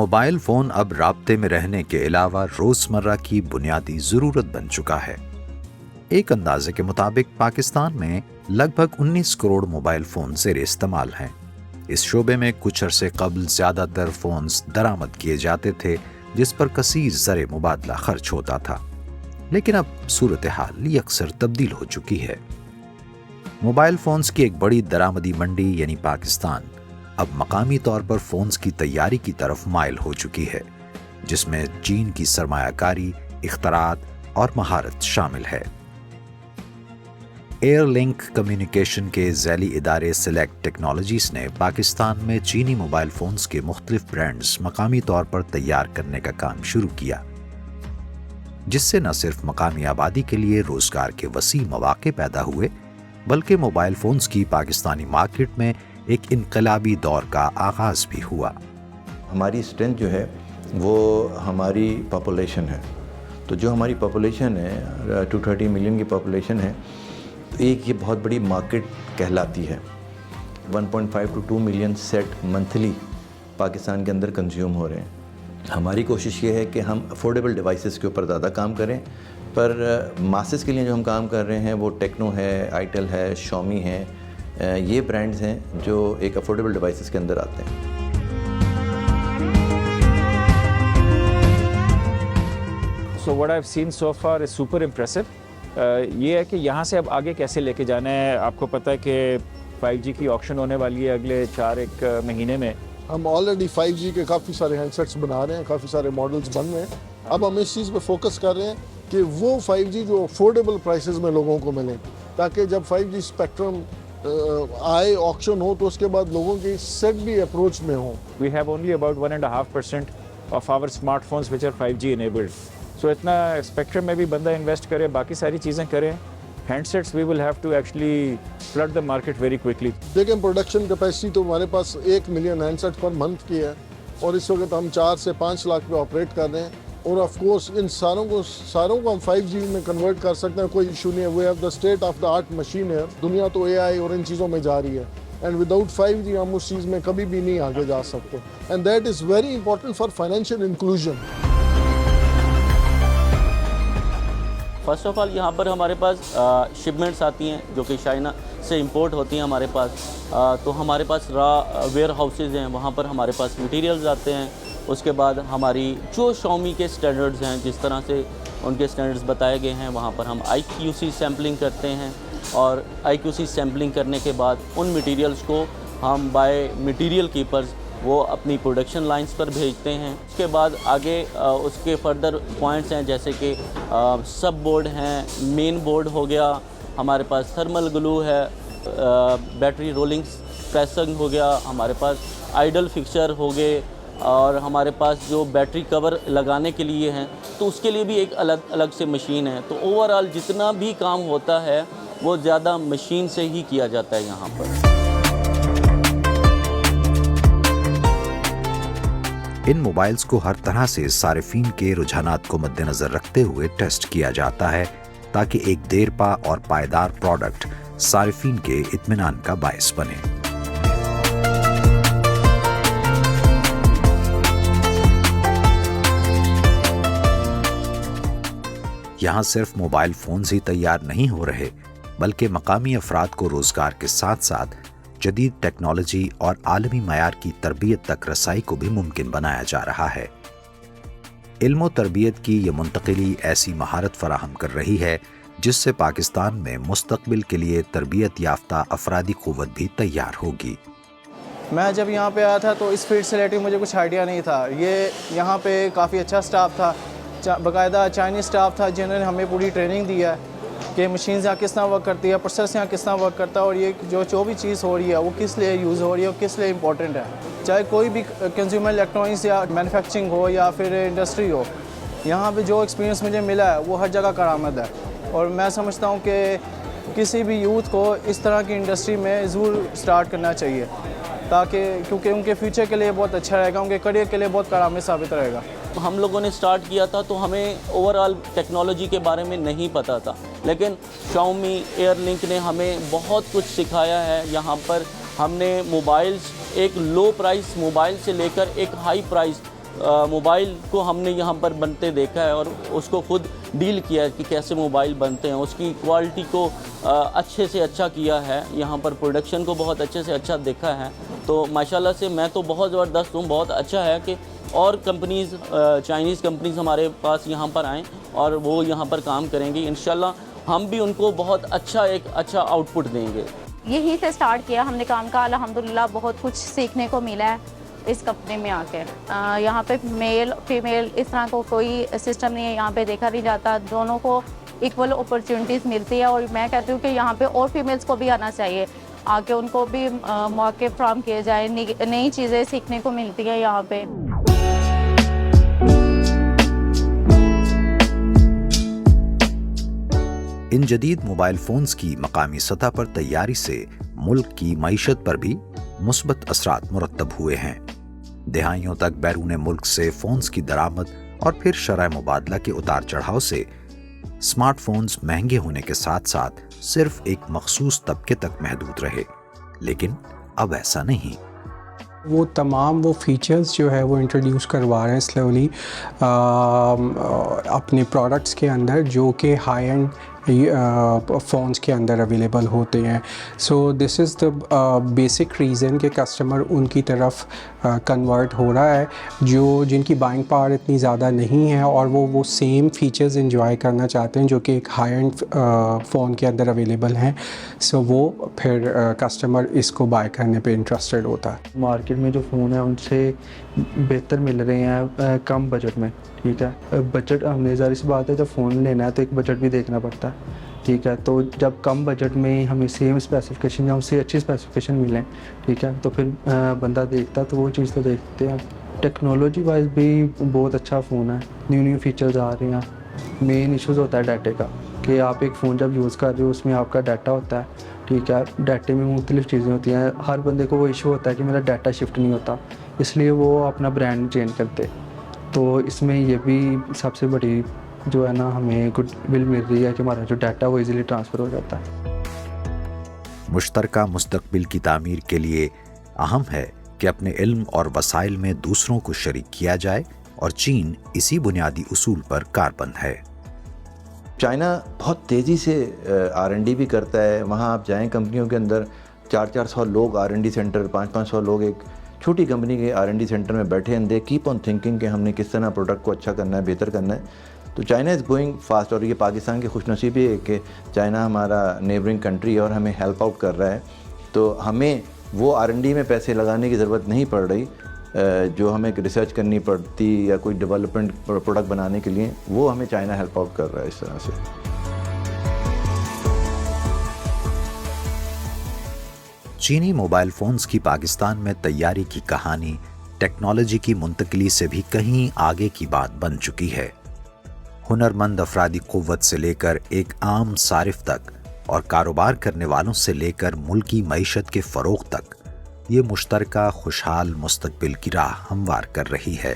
Mobile phone اب رابطے میں رہنے کے علاوہ روزمرہ کی بنیادی ضرورت بن چکا ہے۔ ایک اندازے کے مطابق پاکستان میں لگ بھگ 19 کروڑ موبائل فون زیر استعمال ہیں۔ اس شعبے میں کچھ عرصے قبل زیادہ تر فونز درآمد کیے جاتے تھے جس پر کثیر زر مبادلہ خرچ ہوتا تھا، لیکن اب صورتحال یکسر تبدیل ہو چکی ہے۔ موبائل فونز کی ایک بڑی درآمدی منڈی یعنی پاکستان اب مقامی طور پر فونز کی تیاری کی طرف مائل ہو چکی ہے، جس میں چین کی سرمایہ کاری، اختراعات اور مہارت شامل ہے۔ ایئر لنک کمیونیکیشن کے ذیلی ادارے سلیکٹ ٹیکنالوجیز نے پاکستان میں چینی موبائل فونز کے مختلف برانڈز مقامی طور پر تیار کرنے کا کام شروع کیا، جس سے نہ صرف مقامی آبادی کے لیے روزگار کے وسیع مواقع پیدا ہوئے، بلکہ موبائل فونز کی پاکستانی مارکیٹ میں ایک انقلابی دور کا آغاز بھی ہوا۔ ہماری اسٹرینتھ جو ہے وہ ہماری پاپولیشن ہے، تو جو ہماری پاپولیشن ہے 230 ملین کی پاپولیشن ہے، تو ایک یہ بہت بڑی مارکیٹ کہلاتی ہے۔ 1.5 to 2 million set monthly Pakistan کے اندر کنزیوم ہو رہے ہیں۔ ہماری کوشش یہ ہے کہ ہم افورڈیبل ڈیوائسز کے اوپر زیادہ کام کریں، پر ماسز کے لیے جو ہم کام کر رہے ہیں وہ ٹیکنو ہے، آئیٹل ہے، شامی ہے، یہ برانڈز ہیں جو ایک افورڈیبل ڈیوائسز کے اندر آتے ہیں۔ So what I've seen so far is super impressive. یہ ہے کہ یہاں سے اب آگے کیسے لے کے جانا ہے۔ آپ کو پتہ ہے کہ 5G کی آکشن ہونے والی ہے اگلے 4 مہینے میں۔ ہم آلریڈی 5G کے کافی سارے ہینڈ سیٹس بنا رہے ہیں، کافی سارے ماڈلز بن رہے ہیں۔ اب ہم اس چیز پہ فوکس کر رہے ہیں کہ وہ 5G جو افورڈیبل پرائسز میں لوگوں کو ملیں، تاکہ جب 5G اسپیکٹرم آئے آکشن ہو تو اس کے بعد لوگوں کی سیٹ بھی اپروچ میں ہوں۔ We have only about 1.5% of our smartphones which are 5G enabled. So اتنا اسپیکٹرم میں بھی بندہ انویسٹ کرے، باقی ساری چیزیں کریں، handsets we will have to actually flood the market very quickly. لیکن پروڈکشن کیپیسٹی تو ہمارے پاس 1 ملین ہینڈ سیٹ پر منتھ کی ہے، اور اس وقت ہم 4 سے 5 لاکھ پہ آپریٹ کر رہے ہیں، اور آف کورس ان ساروں کو ہم 5G میں کنورٹ کر سکتے ہیں، کوئی ایشو نہیں ہے۔ We have the state of the art machine ہے، دنیا تو AI اور ان چیزوں میں جا رہی ہے، اینڈ وداؤٹ 5G ہم اس چیز میں کبھی بھی نہیں آگے جا سکتے، and that is very important for financial inclusion. First of all یہاں پر ہمارے پاس شپمنٹس آتی ہیں جو کہ چائنا سے امپورٹ ہوتی ہیں ہمارے پاس، تو ہمارے پاس ویئر ہاؤسز ہیں، وہاں پر ہمارے پاس مٹیریلز آتے ہیں۔ اس کے بعد ہماری جو شاؤمی کے سٹینڈرڈز ہیں، جس طرح سے ان کے سٹینڈرڈز بتائے گئے ہیں، وہاں پر ہم IQC سیمپلنگ کرتے ہیں، اور IQC سیمپلنگ کرنے کے بعد ان مٹیریلز کو ہم بائی مٹیریل کیپرز وہ اپنی پروڈکشن لائنز پر بھیجتے ہیں۔ اس کے بعد آگے اس کے فردر پوائنٹس ہیں، جیسے کہ سب بورڈ ہیں، مین بورڈ ہو گیا، ہمارے پاس تھرمل گلو ہے، بیٹری رولنگ پریسنگ ہو گیا، ہمارے پاس آئیڈل فکسچر ہو گئے، اور ہمارے پاس جو بیٹری کور لگانے کے لیے ہیں تو اس کے لیے بھی ایک الگ سے مشین ہے۔ تو اوور آل جتنا بھی کام ہوتا ہے وہ زیادہ مشین سے ہی کیا جاتا ہے یہاں پر۔ ان موبائلز کو ہر طرح سے صارفین کے رجحانات کو مد نظر رکھتے ہوئے ٹیسٹ کیا جاتا ہے تاکہ ایک دیرپا اور پائیدار پروڈکٹ صارفین کے اطمینان کا باعث بنے۔ یہاں صرف موبائل فونز ہی تیار نہیں ہو رہے، بلکہ مقامی افراد کو روزگار کے ساتھ ساتھ جدید ٹیکنالوجی اور عالمی معیار کی تربیت تک رسائی کو بھی ممکن بنایا جا رہا ہے۔ علم و تربیت کی یہ منتقلی ایسی مہارت فراہم کر رہی ہے جس سے پاکستان میں مستقبل کے لیے تربیت یافتہ افرادی قوت بھی تیار ہوگی۔ میں جب یہاں پہ آیا تھا تو اس فیلڈ سے ریلیٹڈ مجھے کچھ آئیڈیا نہیں تھا۔ یہاں پہ کافی اچھا سٹاف تھا، باقاعدہ چائنیز سٹاف تھا جنہوں نے ہمیں پوری ٹریننگ دی ہے کہ مشینز یہاں کس طرح ورک کرتی ہے، پروسیس یہاں کس طرح ورک کرتا ہے، اور یہ جو بھی چیز ہو رہی ہے وہ کس لیے یوز ہو رہی ہے اور کس لیے امپورٹنٹ ہے۔ چاہے کوئی بھی کنزیومر الیکٹرانکس یا مینوفیکچرنگ ہو یا پھر انڈسٹری ہو، یہاں پہ جو ایکسپیرینس مجھے ملا ہے وہ ہر جگہ کارآمد ہے، اور میں سمجھتا ہوں کہ کسی بھی یوتھ کو اس طرح کی انڈسٹری میں ضرور سٹارٹ کرنا چاہیے، تاکہ کیونکہ ان کے فیوچر کے لیے بہت اچھا رہے گا، ان کے کریئر کے لیے بہت کارآمد ثابت رہے گا۔ ہم لوگوں نے سٹارٹ کیا تھا تو ہمیں اوور آل ٹیکنالوجی کے بارے میں نہیں پتہ تھا، لیکن شاؤمی ایئر لنک نے ہمیں بہت کچھ سکھایا ہے۔ یہاں پر ہم نے موبائلز ایک لو پرائس موبائل سے لے کر ایک ہائی پرائس موبائل کو ہم نے یہاں پر بنتے دیکھا ہے اور اس کو خود ڈیل کیا ہے کہ کیسے موبائل بنتے ہیں، اس کی کوالٹی کو اچھے سے اچھا کیا ہے، یہاں پر پروڈکشن کو بہت اچھے سے اچھا دیکھا ہے. تو ماشاءاللہ سے میں تو بہت زبردست ہوں. بہت اچھا ہے کہ اور کمپنیز چائنیز کمپنیز ہمارے پاس یہاں پر آئیں اور وہ یہاں پر کام کریں گی. انشاءاللہ ہم بھی ان کو بہت اچھا آؤٹ پٹ دیں گے. یہیں سے سٹارٹ کیا ہم نے کام کا. الحمدللہ بہت کچھ سیکھنے کو ملا ہے اس کمپنی میں آ کے. یہاں پہ میل فیمیل اس طرح کو کوئی سسٹم نہیں ہے، یہاں پہ دیکھا نہیں جاتا. دونوں کو ایکول اپرچونیٹیز ملتی ہے اور میں کہتی ہوں کہ یہاں پہ اور فیمیلز کو بھی آنا چاہیے، آ کے ان کو بھی مواقع فراہم کیے جائیں. نئی چیزیں سیکھنے کو ملتی ہیں یہاں پہ. ان جدید موبائل فونز کی مقامی سطح پر تیاری سے ملک کی معیشت پر بھی مثبت اثرات مرتب ہوئے ہیں. دہائیوں تک بیرون ملک سے فونز کی درآمد اور پھر شرح مبادلہ کے اتار چڑھاؤ سے اسمارٹ فونز مہنگے ہونے کے ساتھ ساتھ صرف ایک مخصوص طبقے تک محدود رہے، لیکن اب ایسا نہیں. وہ تمام وہ فیچرز جو ہے وہ انٹروڈیوس کروا رہے ہیں سلولی اپنے پروڈکٹس کے اندر، جو کہ ہائی اینڈ فونز کے اندر اویلیبل ہوتے ہیں. سو دس از دا بیسک ریزن کہ کسٹمر ان کی طرف کنورٹ ہو رہا ہے جن کی بائنگ پاور اتنی زیادہ نہیں ہے اور وہ سیم فیچرز انجوائے کرنا چاہتے ہیں جو کہ ایک ہائی اینڈ فون کے اندر اویلیبل ہیں. سو وہ پھر کسٹمر اس کو بائی کرنے پہ انٹرسٹڈ ہوتا ہے. مارکیٹ میں جو فون ہیں ان سے بہتر مل رہے ہیں کم بجٹ میں. ٹھیک ہے، بجٹ ہم نے ظاہر سی بات ہے جب فون لینا ہے تو ایک بجٹ بھی دیکھنا پڑتا ہے. ٹھیک ہے، تو جب کم بجٹ میں ہمیں سیم اسپیسیفکیشن یا اس سے اچھی اسپیسیفکیشن ملیں، ٹھیک ہے، تو پھر بندہ دیکھتا ہے تو وہ چیز تو دیکھتے ہیں. ٹیکنالوجی وائز بھی بہت اچھا فون ہے، نیو فیچرز آ رہے ہیں. مین ایشوز ہوتا ہے ڈاٹے کا کہ آپ ایک فون جب یوز کر رہے ہو اس میں آپ کا ڈاٹا ہوتا ہے. ٹھیک ہے، ڈاٹے میں مختلف چیزیں ہوتی ہیں. ہر بندے کو وہ ایشو ہوتا ہے کہ میرا ڈاٹا شفٹ نہیں ہوتا، اس لیے وہ اپنا برانڈ چینج کرتے. تو اس میں یہ بھی سب سے بڑی جو ہے نا ہمیں گڈ ول مل رہی ہے کہ ہمارا جو ڈاٹا وہ ایزیلی ٹرانسفر ہو جاتا ہے. مشترکہ مستقبل کی تعمیر کے لیے اہم ہے کہ اپنے علم اور وسائل میں دوسروں کو شریک کیا جائے، اور چین اسی بنیادی اصول پر کاربند ہے. چائنا بہت تیزی سے R&D بھی کرتا ہے. وہاں آپ جائیں کمپنیوں کے اندر 400 لوگ R&D سینٹر، 500 لوگ ایک چھوٹی کمپنی کے R&D سینٹر میں بیٹھے ہیں. دے کیپ آن تھنکنگ کہ ہم نے کس طرح پروڈکٹ کو اچھا کرنا ہے، بہتر کرنا ہے. تو چائنا از گوئنگ فاسٹ. اور یہ پاکستان کی خوش نصیبی ہے کہ چائنا ہمارا نیبرنگ کنٹری ہے اور ہمیں ہیلپ آؤٹ کر رہا ہے. تو ہمیں وہ R&D میں پیسے لگانے کی ضرورت نہیں پڑ رہی جو ہمیں ریسرچ کرنی پڑتی یا کوئی ڈیولپمنٹ پروڈکٹ بنانے کے لیے. وہ ہمیں چائنا ہیلپ آؤٹ کر رہا ہے اس طرح سے. چینی موبائل فونز کی پاکستان میں تیاری کی کہانی ٹیکنالوجی کی منتقلی سے بھی کہیں آگے کی بات بن چکی ہے. ہنرمند افرادی قوت سے لے کر ایک عام صارف تک، اور کاروبار کرنے والوں سے لے کر ملکی معیشت کے فروغ تک، یہ مشترکہ خوشحال مستقبل کی راہ ہموار کر رہی ہے.